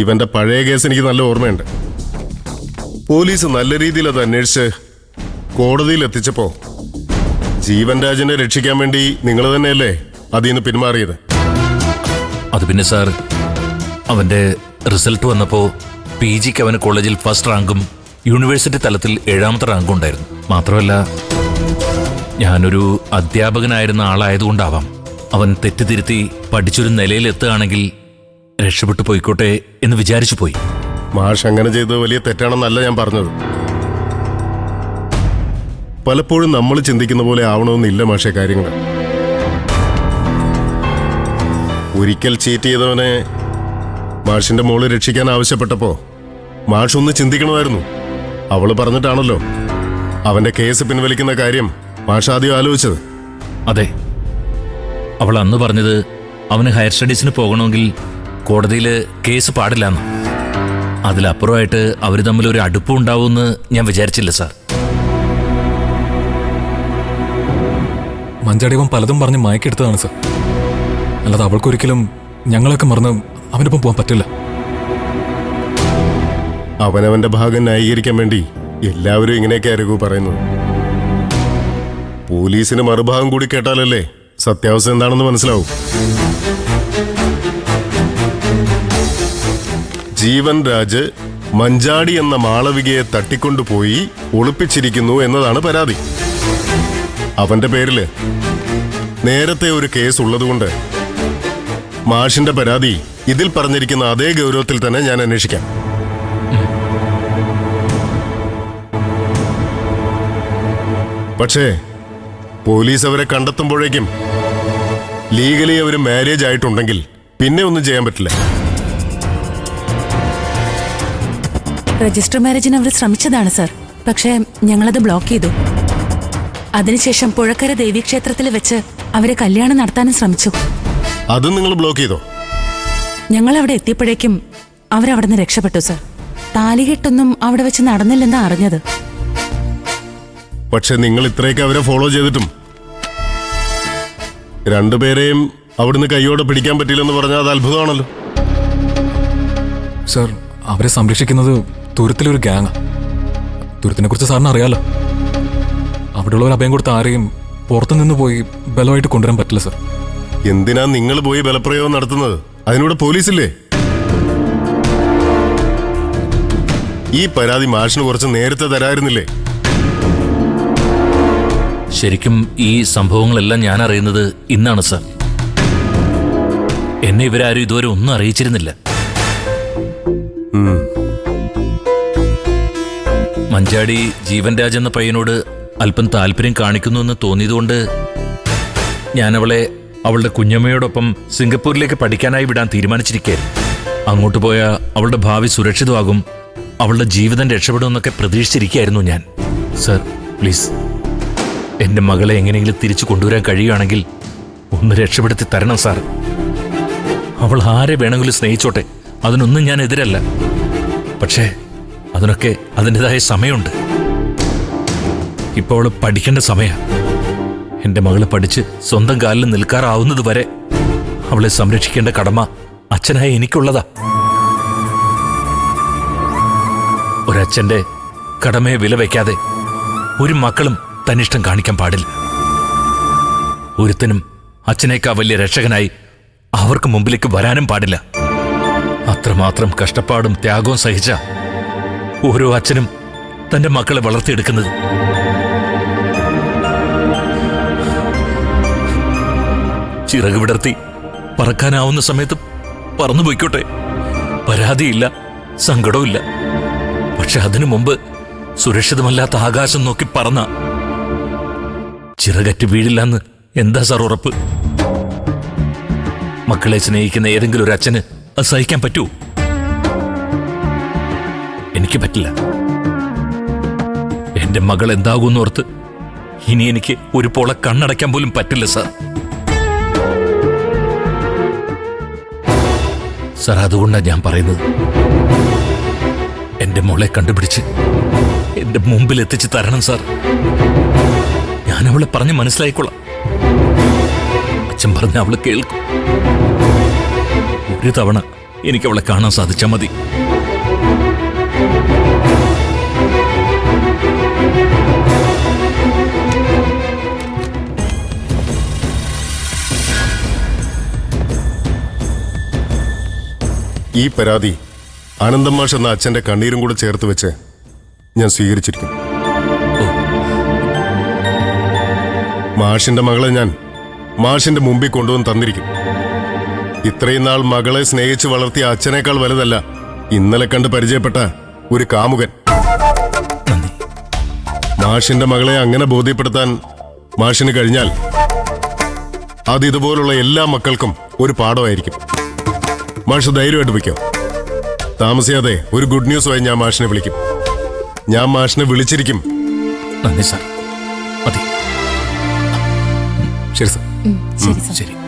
ഇവന്റെ പഴയ കേസ് എനിക്ക് നല്ല ഓർമ്മയുണ്ട്. പോലീസ് നല്ല രീതിയിൽ അത് അന്വേഷിച്ച് കോടതിയിൽ എത്തിച്ചപ്പോ ജീവൻ രാജിനെ രക്ഷിക്കാൻ വേണ്ടി നിങ്ങൾ തന്നെയല്ലേ അതിൽ നിന്ന് പിന്മാറിയത്? അത് പിന്നെ സാർ, അവന്റെ റിസൾട്ട് വന്നപ്പോ PGക്ക് അവന് കോളേജിൽ ഫസ്റ്റ് റാങ്കും യൂണിവേഴ്സിറ്റി തലത്തിൽ 7ാമത്തെ റാങ്കും ഉണ്ടായിരുന്നു. മാത്രമല്ല, ഞാനൊരു അധ്യാപകനായിരുന്ന ആളായതുകൊണ്ടാവാം അവൻ തെറ്റുതിരുത്തി പഠിച്ചൊരു നിലയിൽ എത്തുകയാണെങ്കിൽ രക്ഷപ്പെട്ടു പോയിക്കോട്ടെ എന്ന് വിചാരിച്ചു പോയി. മാഷ് അങ്ങനെ ചെയ്തത് വലിയ തെറ്റാണെന്നല്ല ഞാൻ പറഞ്ഞത്. പലപ്പോഴും നമ്മൾ ചിന്തിക്കുന്ന പോലെ ആവണമെന്നില്ല മാഷെ കാര്യങ്ങൾ. ഒരിക്കൽ ചീറ്റ് ചെയ്തവനെ മാഷിന്റെ മോള് രക്ഷിക്കാൻ ആവശ്യപ്പെട്ടപ്പോ മാഷ് ഒന്ന് ചിന്തിക്കണമായിരുന്നു. അവള് പറഞ്ഞിട്ടാണല്ലോ അവന്റെ കേസ് പിൻവലിക്കുന്ന കാര്യം മാഷ് ആദ്യം ആലോചിച്ചത്. അതെ, അവൾ അന്ന് പറഞ്ഞത് അവന് ഹയർ സ്റ്റഡീസിന് പോകണമെങ്കിൽ കോടതിയിൽ കേസ് പാടില്ലെന്ന്. അതിലപ്പുറമായിട്ട് അവർ തമ്മിൽ ഒരു അടുപ്പം ഉണ്ടാവുമെന്ന് ഞാൻ വിചാരിച്ചില്ല സാർ. മഞ്ചാടിയവൻ പലതും പറഞ്ഞ് മയക്കെടുത്തതാണ് സാർ. അല്ലാതെ അവൾക്കൊരിക്കലും ഞങ്ങളൊക്കെ മറന്ന് അവനൊപ്പം പോകാൻ പറ്റില്ല. അവനവന്റെ ഭാഗം ന്യായീകരിക്കാൻ വേണ്ടി എല്ലാവരും ഇങ്ങനെയൊക്കെ രഘു പറയുന്നത്. പോലീസിന് മറുഭാഗം കൂടി കേട്ടാലല്ലേ സത്യാവസ്ഥ എന്താണെന്ന് മനസ്സിലാവും. ജീവൻ രാജ് മഞ്ചാടി എന്ന മാളവികയെ തട്ടിക്കൊണ്ടുപോയി ഒളിപ്പിച്ചിരിക്കുന്നു എന്നതാണ് പരാതി. അവന്റെ പേരില് നേരത്തെ ഒരു കേസ് ഉള്ളതുകൊണ്ട് മാഷിന്റെ പരാതി ഇതിൽ പറഞ്ഞിരിക്കുന്ന അതേ ഗൗരവത്തിൽ തന്നെ ഞാൻ അന്വേഷിക്കാം. പക്ഷേ പോലീസ് അവരെ കണ്ടെത്തുമ്പോഴേക്കും ലീഗലി അവർ മാരേജ് ആയിട്ടുണ്ടെങ്കിൽ പിന്നെ ഒന്നും ചെയ്യാൻ പറ്റില്ല. രജിസ്റ്റർ മാരേജിന് അവർ ശ്രമിച്ചതാണ് സർ. പക്ഷേ ഞങ്ങളത് ബ്ലോക്ക് ചെയ്തു. അതിനുശേഷം പുഴക്കര ദേവീക്ഷേത്രത്തിൽ വെച്ച് അവരെ കല്യാണം നടത്താനും ശ്രമിച്ചു. അതും നിങ്ങൾ ബ്ലോക്ക് ചെയ്തോ? ഞങ്ങൾ അവിടെ എത്തിയപ്പോഴേക്കും അവരവിടെ നിന്ന് രക്ഷപ്പെട്ടു സർ. താലികെട്ടൊന്നും അവിടെ വെച്ച് നടന്നില്ലെന്നാ അറിഞ്ഞത്. പക്ഷെ നിങ്ങൾ ഇത്രയൊക്കെ അവരെ ഫോളോ ചെയ്തിട്ടും രണ്ടുപേരെയും അവിടുന്ന് കൈയോടെ പിടിക്കാൻ പറ്റില്ലെന്ന് പറഞ്ഞാൽ അത് അത്ഭുതമാണല്ലോ. സാർ, അവരെ സംരക്ഷിക്കുന്നത് തുരുത്തിലൊരു ഗ്യാങ്. തുരുത്തിനെ കുറിച്ച് സാറിന് അറിയാലോ. അവിടെയുള്ളവർ അഭയം കൊടുത്ത ആരെയും പുറത്തുനിന്ന് പോയി ബലമായിട്ട് കൊണ്ടുവരാൻ പറ്റില്ല സാർ. എന്തിനാ നിങ്ങൾ പോയി ബലപ്രയോഗം നടത്തുന്നത്? അതിനൂടെ പോലീസില്ലേ? ഈ പരാതി മാഷിന് കുറച്ച് നേരത്തെ തരായിരുന്നില്ലേ? ശരിക്കും ഈ സംഭവങ്ങളെല്ലാം ഞാൻ അറിയുന്നത് ഇന്നാണ് സാർ. എന്നെ ഇവരാരും ഇതുവരെ ഒന്നും അറിയിച്ചിരുന്നില്ല. മഞ്ചാടി ജീവൻ രാജ് എന്ന പയ്യനോട് അല്പം താല്പര്യം കാണിക്കുന്നുവെന്ന് തോന്നിയതുകൊണ്ട് ഞാൻ അവളെ അവളുടെ കുഞ്ഞമ്മയോടൊപ്പം സിംഗപ്പൂരിലേക്ക് പഠിക്കാനായി വിടാൻ തീരുമാനിച്ചിരിക്കുകയായിരുന്നു. അങ്ങോട്ട് പോയാൽ അവളുടെ ഭാവി സുരക്ഷിതമാകും, അവളുടെ ജീവിതം രക്ഷപ്പെടുമെന്നൊക്കെ പ്രതീക്ഷിച്ചിരിക്കുകയായിരുന്നു ഞാൻ. സർ, പ്ലീസ് എൻ്റെ മകളെ എങ്ങനെയെങ്കിലും തിരിച്ചു കൊണ്ടുവരാൻ കഴിയുകയാണെങ്കിൽ ഒന്ന് രക്ഷപ്പെടുത്തി തരണം സാർ. അവൾ ആരെ വേണമെങ്കിലും സ്നേഹിച്ചോട്ടെ, അതിനൊന്നും ഞാൻ എതിരല്ല. പക്ഷേ അതിനൊക്കെ അതിൻ്റെതായ സമയമുണ്ട്. ഇപ്പോൾ അവൾ പഠിക്കേണ്ട സമയം. എൻ്റെ മകള് പഠിച്ച് സ്വന്തം കാലിൽ നിൽക്കാറാവുന്നത് വരെ അവളെ സംരക്ഷിക്കേണ്ട കടമ അച്ഛനായ എനിക്കുള്ളതാ. ഒരച്ഛൻ്റെ കടമയെ വില വയ്ക്കാതെ ഒരു മക്കളും തന്നിഷ്ടം കാണിക്കാൻ പാടില്ല. ഒരുത്തനും അച്ഛനേക്കാൾ വലിയ രക്ഷകനായി അവർക്ക് മുമ്പിലേക്ക് വരാനും പാടില്ല. അത്രമാത്രം കഷ്ടപ്പാടും ത്യാഗവും സഹിച്ച ഓരോ അച്ഛനും തന്റെ മക്കളെ വളർത്തിയെടുക്കുന്നത്. ചിറക് വിടർത്തി പറക്കാനാവുന്ന സമയത്ത് പറന്നുപോയിക്കോട്ടെ, പരാതിയില്ല, സങ്കടവുമില്ല. പക്ഷെ അതിനു മുമ്പ് സുരക്ഷിതമല്ലാത്ത ആകാശം നോക്കി പറന്ന ചിറകറ്റ് വീഴില്ലെന്ന് എന്താ സാർ ഉറപ്പ്? മക്കളെ സ്നേഹിക്കുന്ന ഏതെങ്കിലും ഒരു അച്ഛന് അത് സഹിക്കാൻ പറ്റൂ? എനിക്ക് പറ്റില്ല. എന്റെ മകൾ എന്താകുമെന്നോർത്ത് ഇനി എനിക്ക് ഒരു പോള കണ്ണടയ്ക്കാൻ പോലും പറ്റില്ല സാർ. സാർ, അതുകൊണ്ടാണ് ഞാൻ പറയുന്നത്, എന്റെ മോളെ കണ്ടുപിടിച്ച് എന്റെ മുമ്പിൽ എത്തിച്ച് തരണം സാർ. ഞാൻ അവളെ പറഞ്ഞ് മനസ്സിലായിക്കൊള്ളാം. അച്ഛൻ പറഞ്ഞ അവള് കേൾക്കും. ഒരു തവണ എനിക്ക് അവളെ കാണാൻ സാധിച്ചാൽ മതി. ഈ പരാതി ആനന്ദം മാഷ് എന്ന അച്ഛന്റെ കണ്ണീരും കൂടെ ചേർത്ത് വെച്ച് ഞാൻ സ്വീകരിച്ചിരിക്കും. മാഷിന്റെ മകളെ ഞാൻ മാഷിന്റെ മുമ്പിൽ കൊണ്ടുവന്ന് തന്നിരിക്കും. ഇത്രയും നാൾ മകളെ സ്നേഹിച്ച് വളർത്തിയ അച്ഛനേക്കാൾ വലുതല്ല ഇന്നലെ കണ്ട് പരിചയപ്പെട്ട ഒരു കാമുകൻ. നന്ദി. മാഷിന്റെ മകളെ അങ്ങനെ ബോധ്യപ്പെടുത്താൻ മാഷിന് കഴിഞ്ഞാൽ അത് ഇതുപോലുള്ള എല്ലാ മക്കൾക്കും ഒരു പാഠമായിരിക്കും. മാഷ് ധൈര്യമായിട്ട് വയ്ക്കോ. താമസിയാതെ ഒരു ഗുഡ് ന്യൂസുമായി ഞാൻ മാഷിനെ വിളിക്കും. ഞാൻ മാഷിനെ വിളിച്ചിരിക്കും. നന്ദി സാർ. മതി. ശരി സാർ. ശരി സാർ. ശരി.